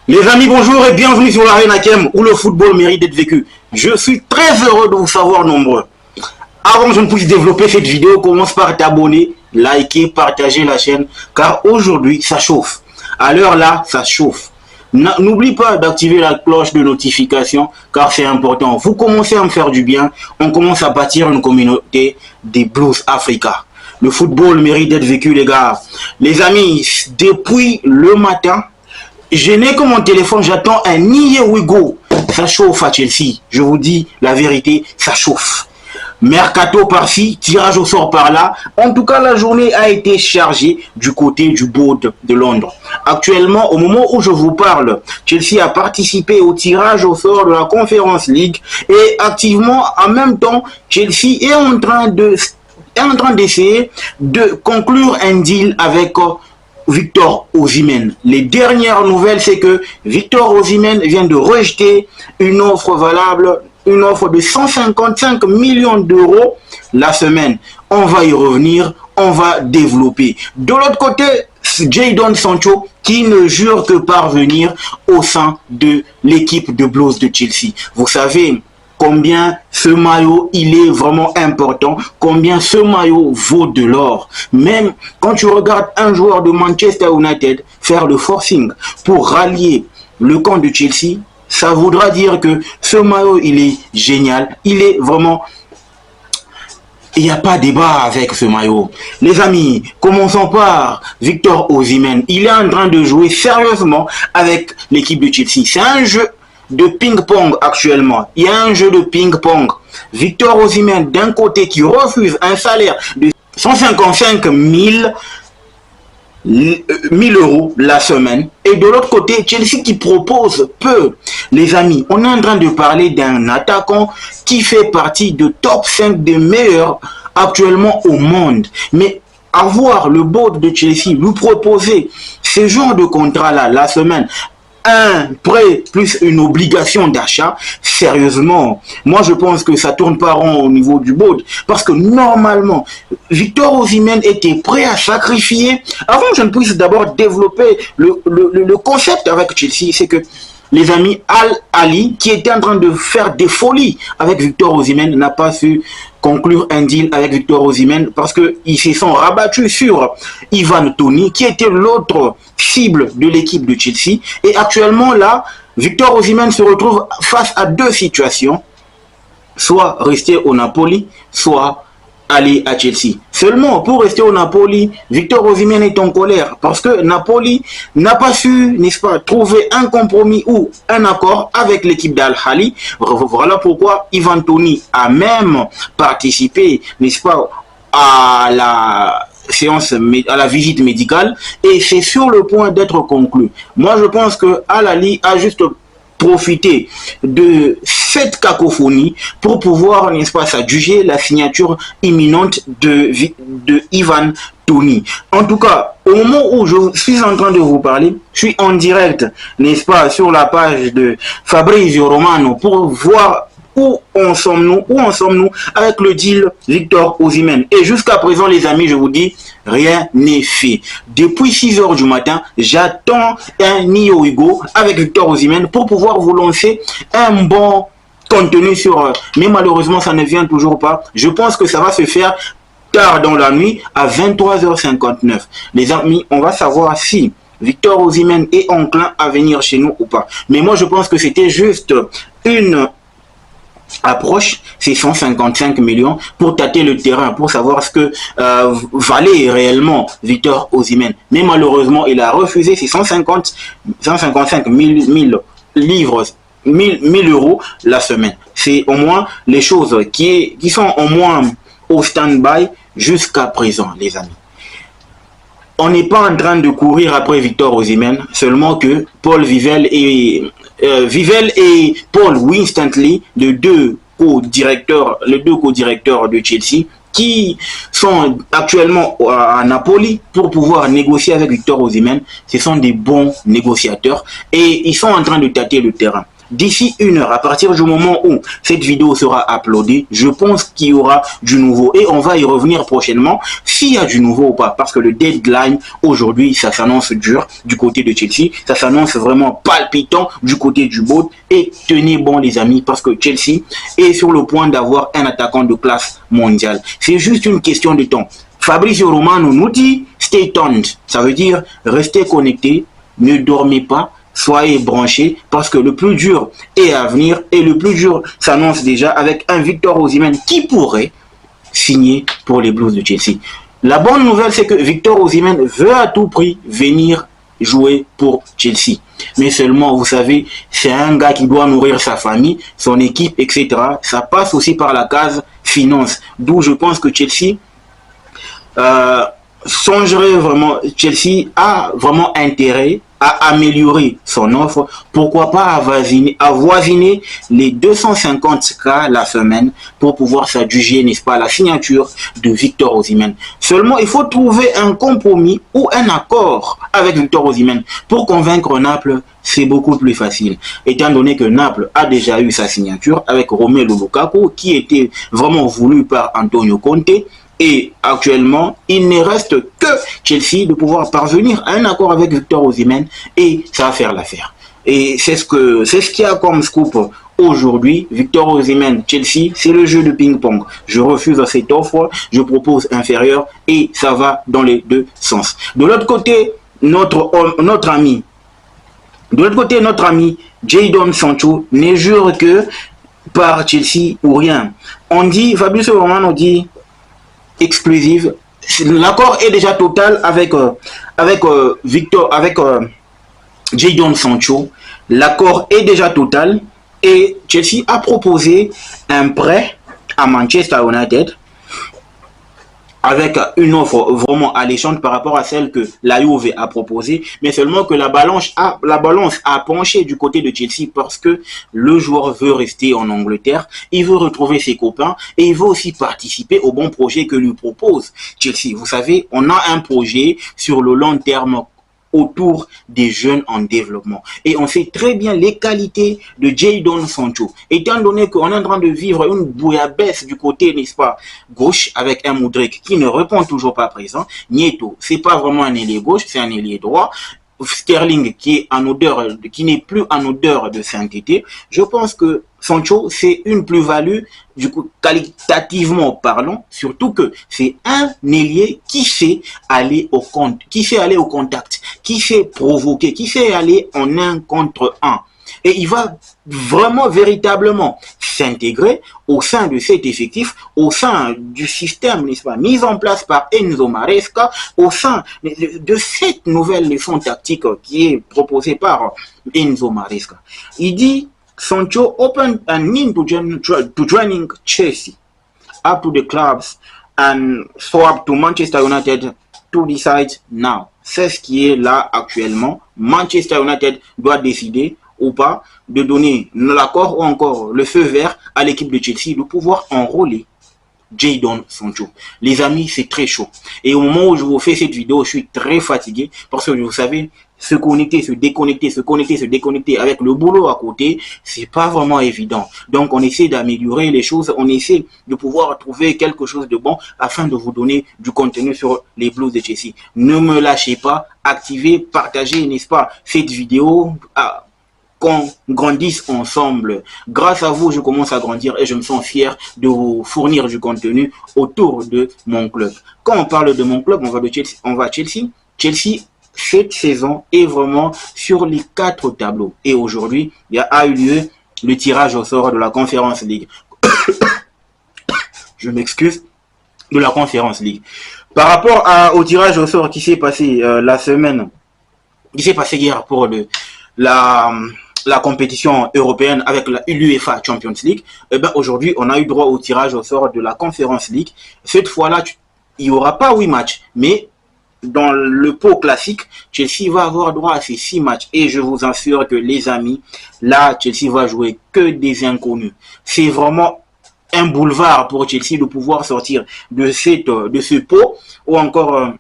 Les amis, bonjour et bienvenue sur l'Arena Kem où le football mérite d'être vécu. Je suis très heureux de vous savoir nombreux. Avant que je ne puisse développer cette vidéo, commence par t'abonner, liker, partager la chaîne, car aujourd'hui ça chauffe. À l'heure là, ça chauffe. N'oublie pas d'activer la cloche de notification car c'est important. Vous commencez à me faire du bien, on commence à bâtir une communauté des Blues Africa. Le football mérite d'être vécu les gars. Les amis, depuis le matin, je n'ai que mon téléphone, j'attends un Wigo. Ça chauffe à Chelsea. Je vous dis la vérité, ça chauffe. Mercato par-ci, tirage au sort par-là. En tout cas, la journée a été chargée du côté du board de Londres. Actuellement, au moment où je vous parle, Chelsea a participé au tirage au sort de la Conference League et activement, en même temps, Chelsea est en train d'essayer de conclure un deal avec Victor Osimhen. Les dernières nouvelles, c'est que Victor Osimhen vient de rejeter une offre valable, une offre de 155 millions d'euros la semaine. On va y revenir, on va développer. De l'autre côté, Jadon Sancho qui ne jure que parvenir au sein de l'équipe de Blues de Chelsea. Vous savez combien ce maillot il est vraiment important, combien ce maillot vaut de l'or. Même quand tu regardes un joueur de Manchester United faire le forcing pour rallier le camp de Chelsea, ça voudra dire que ce maillot il est génial, il est vraiment... Il n'y a pas de débat avec ce maillot. Les amis, commençons par Victor Osimhen. Il est en train de jouer sérieusement avec l'équipe de Chelsea. C'est un jeu de ping-pong actuellement. Il y a un jeu de ping-pong. Victor Osimhen d'un côté qui refuse un salaire de 155 000 euros la semaine et de l'autre côté Chelsea qui propose peu. Les amis, on est en train de parler d'un attaquant qui fait partie de top 5 des meilleurs actuellement au monde, mais avoir le board de Chelsea lui proposer ce genre de contrat là la semaine, un prêt plus une obligation d'achat, sérieusement, moi je pense que ça tourne pas rond au niveau du board, parce que normalement, Victor Osimhen était prêt à sacrifier. Avant que je ne puisse d'abord développer le concept avec Chelsea, c'est que les amis, Al-Ali, qui était en train de faire des folies avec Victor Osimhen, n'a pas su conclure un deal avec Victor Osimhen parce qu'ils se sont rabattus sur Ivan Toney, qui était l'autre cible de l'équipe de Chelsea. Et actuellement, là, Victor Osimhen se retrouve face à deux situations, soit rester au Napoli, soit aller à Chelsea. Seulement, pour rester au Napoli, Victor Osimhen est en colère parce que Napoli n'a pas su, n'est-ce pas, trouver un compromis ou un accord avec l'équipe d'Al-Ahly. Voilà pourquoi Ivan Toney a même participé, n'est-ce pas, à la séance, à la visite médicale, et c'est sur le point d'être conclu. Moi, je pense que Al-Ahly a juste profiter de cette cacophonie pour pouvoir, n'est-ce pas, s'adjuger la signature imminente de Ivan Toney. En tout cas, au moment où je suis en train de vous parler, je suis en direct, n'est-ce pas, sur la page de Fabrizio Romano pour voir où en sommes-nous avec le deal Victor Osimhen. Et jusqu'à présent, les amis, je vous dis, rien n'est fait. Depuis 6 heures du matin, j'attends un Wigo avec Victor Osimhen pour pouvoir vous lancer un bon contenu sur... Mais malheureusement, ça ne vient toujours pas. Je pense que ça va se faire tard dans la nuit à 23h59. Les amis, on va savoir si Victor Osimhen est enclin à venir chez nous ou pas. Mais moi, je pense que c'était juste une approche, c'est 155 millions pour tâter le terrain, pour savoir ce que valait réellement Victor Osimhen. Mais malheureusement, il a refusé ces 155 000 livres, 1000 euros la semaine. C'est au moins les choses qui sont au moins au stand-by jusqu'à présent, les amis. On n'est pas en train de courir après Victor Osimhen, seulement que Paul Vivell et Paul Winstanley, les deux co-directeurs de Chelsea, qui sont actuellement à Napoli pour pouvoir négocier avec Victor Osimhen, ce sont des bons négociateurs et ils sont en train de tâter le terrain. d'ici 1 heure, à partir du moment où cette vidéo sera uploadée, je pense qu'il y aura du nouveau et on va y revenir prochainement s'il y a du nouveau ou pas, parce que le deadline aujourd'hui, ça s'annonce dur du côté de Chelsea, ça s'annonce vraiment palpitant du côté du boat et tenez bon les amis, parce que Chelsea est sur le point d'avoir un attaquant de classe mondiale. C'est juste une question de temps. Fabrizio Romano nous dit stay tuned, ça veut dire restez connectés, ne dormez pas, soyez branchés parce que le plus dur est à venir et le plus dur s'annonce déjà avec un Victor Osimhen qui pourrait signer pour les Blues de Chelsea. La bonne nouvelle, c'est que Victor Osimhen veut à tout prix venir jouer pour Chelsea. Mais seulement, vous savez, c'est un gars qui doit nourrir sa famille, son équipe, etc. Ça passe aussi par la case finance. D'où je pense que Chelsea songerait vraiment, Chelsea a vraiment intérêt à améliorer son offre. Pourquoi pas avoisiner les 250K la semaine pour pouvoir s'adjuger, n'est-ce pas, la signature de Victor Osimhen. Seulement, il faut trouver un compromis ou un accord avec Victor Osimhen. Pour convaincre Naples, c'est beaucoup plus facile, étant donné que Naples a déjà eu sa signature avec Romelu Lukaku, qui était vraiment voulu par Antonio Conte. Et actuellement, il ne reste que Chelsea de pouvoir parvenir à un accord avec Victor Osimhen et ça va faire l'affaire. Et c'est ce qu'il y a comme scoop aujourd'hui. Victor Osimhen, Chelsea, c'est le jeu de ping-pong. Je refuse cette offre, je propose inférieur et ça va dans les deux sens. De l'autre côté, notre ami Jadon Sancho ne jure que par Chelsea ou rien. On dit, Fabrizio Romano dit exclusive. L'accord est déjà total avec Jadon Sancho. L'accord est déjà total et Chelsea a proposé un prêt à Manchester United avec une offre vraiment alléchante par rapport à celle que la Juve a proposée, mais seulement que la balance a penché du côté de Chelsea parce que le joueur veut rester en Angleterre, il veut retrouver ses copains et il veut aussi participer au bon projet que lui propose Chelsea. Vous savez, on a un projet sur le long terme autour des jeunes en développement. Et on sait très bien les qualités de Jadon Sancho. Étant donné qu'on est en train de vivre une bouillabaisse du côté, n'est-ce pas, gauche, avec un Mudryk qui ne répond toujours pas présent. Nieto, c'est pas vraiment un ailier gauche, c'est un ailier droit. Sterling qui n'est plus en odeur de sainteté. Je pense que Sancho, c'est une plus-value, du coup, qualitativement parlant, surtout que c'est un ailier qui sait aller au contact, qui sait provoquer, qui sait aller en 1 contre 1. Et il va vraiment, véritablement s'intégrer au sein de cet effectif, au sein du système, n'est-ce pas, mis en place par Enzo Maresca, au sein de cette nouvelle leçon tactique qui est proposée par Enzo Maresca. Il dit, Sancho opened an in to joining Chelsea, up to the clubs, and so up to Manchester United to decide now. C'est ce qui est là actuellement. Manchester United doit décider ou pas de donner l'accord ou encore le feu vert à l'équipe de Chelsea de pouvoir enrôler Jadon Sancho. Les amis, c'est très chaud. Et au moment où je vous fais cette vidéo, je suis très fatigué parce que vous savez, se connecter, se déconnecter avec le boulot à côté, c'est pas vraiment évident. Donc on essaie d'améliorer les choses, on essaie de pouvoir trouver quelque chose de bon afin de vous donner du contenu sur les Blues de Chelsea. Ne me lâchez pas, activez, partagez, n'est-ce pas, cette vidéo. Qu'on grandisse ensemble. Grâce à vous, je commence à grandir et je me sens fier de vous fournir du contenu autour de mon club. Quand on parle de mon club, on va à Chelsea. Chelsea, cette saison est vraiment sur les 4 tableaux. Et aujourd'hui, il y a eu lieu le tirage au sort de la Conference League. Je m'excuse, de la Conference League. Par rapport au tirage au sort qui s'est passé qui s'est passé hier pour la compétition européenne avec l'UEFA Champions League, et ben aujourd'hui, on a eu droit au tirage au sort de la Conference League. Cette fois-là, il n'y aura pas 8 matchs, mais dans le pot classique, Chelsea va avoir droit à ces 6 matchs. Et je vous assure que les amis, là, Chelsea va jouer que des inconnus. C'est vraiment un boulevard pour Chelsea de pouvoir sortir de ce pot ou encore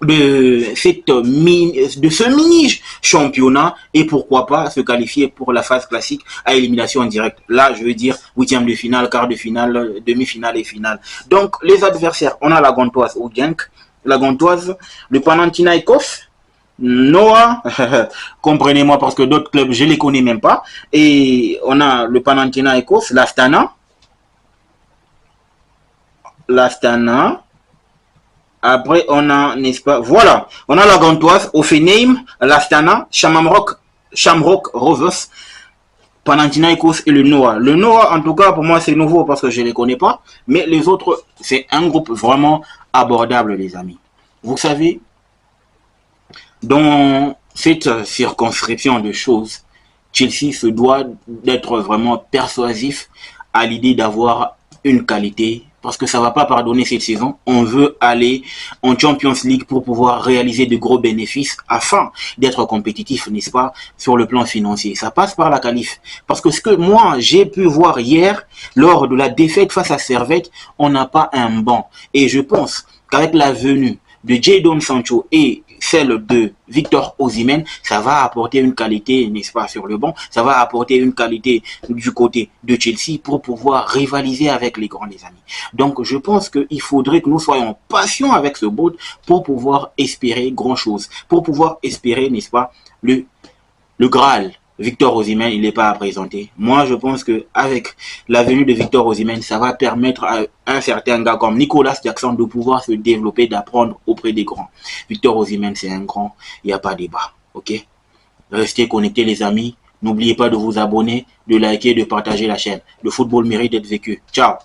de ce mini championnat et pourquoi pas se qualifier pour la phase classique à élimination en direct. Là, je veux dire huitième de finale, quart de finale, demi-finale et finale. Donc, les adversaires, on a la Gantoise au Genk, la Gantoise, le Panathinaikos, Noah, comprenez-moi parce que d'autres clubs, je les connais même pas. Et on a le Panathinaikos, l'Astana. Après, on a, n'est-ce pas, voilà, on a la Gantoise, Offenheim, l'Astana, Shamrock Rovers, Panathinaikos et le Noah. Le Noah, en tout cas, pour moi, c'est nouveau parce que je ne les connais pas. Mais les autres, c'est un groupe vraiment abordable, les amis. Vous savez, dans cette circonscription de choses, Chelsea se doit d'être vraiment persuasif à l'idée d'avoir une qualité parce que ça ne va pas pardonner cette saison. On veut aller en Champions League pour pouvoir réaliser de gros bénéfices afin d'être compétitif, n'est-ce pas, sur le plan financier. Ça passe par la qualif. Parce que ce que moi, j'ai pu voir hier, lors de la défaite face à Servette, on n'a pas un banc. Et je pense qu'avec la venue de Jadon Sancho et celle de Victor Osimhen, ça va apporter une qualité, n'est-ce pas, sur le banc, ça va apporter une qualité du côté de Chelsea pour pouvoir rivaliser avec les grands, les amis. Donc, je pense qu'il faudrait que nous soyons patients avec ce bout pour pouvoir espérer grand-chose, pour pouvoir espérer, n'est-ce pas, le Graal. Victor Osimhen, il n'est pas à présenter. Moi, je pense qu'avec la venue de Victor Osimhen, ça va permettre à un certain gars comme Nicolas Jackson de pouvoir se développer, d'apprendre auprès des grands. Victor Osimhen, c'est un grand, il n'y a pas de débat. Ok? Restez connectés, les amis. N'oubliez pas de vous abonner, de liker, de partager la chaîne. Le football mérite d'être vécu. Ciao!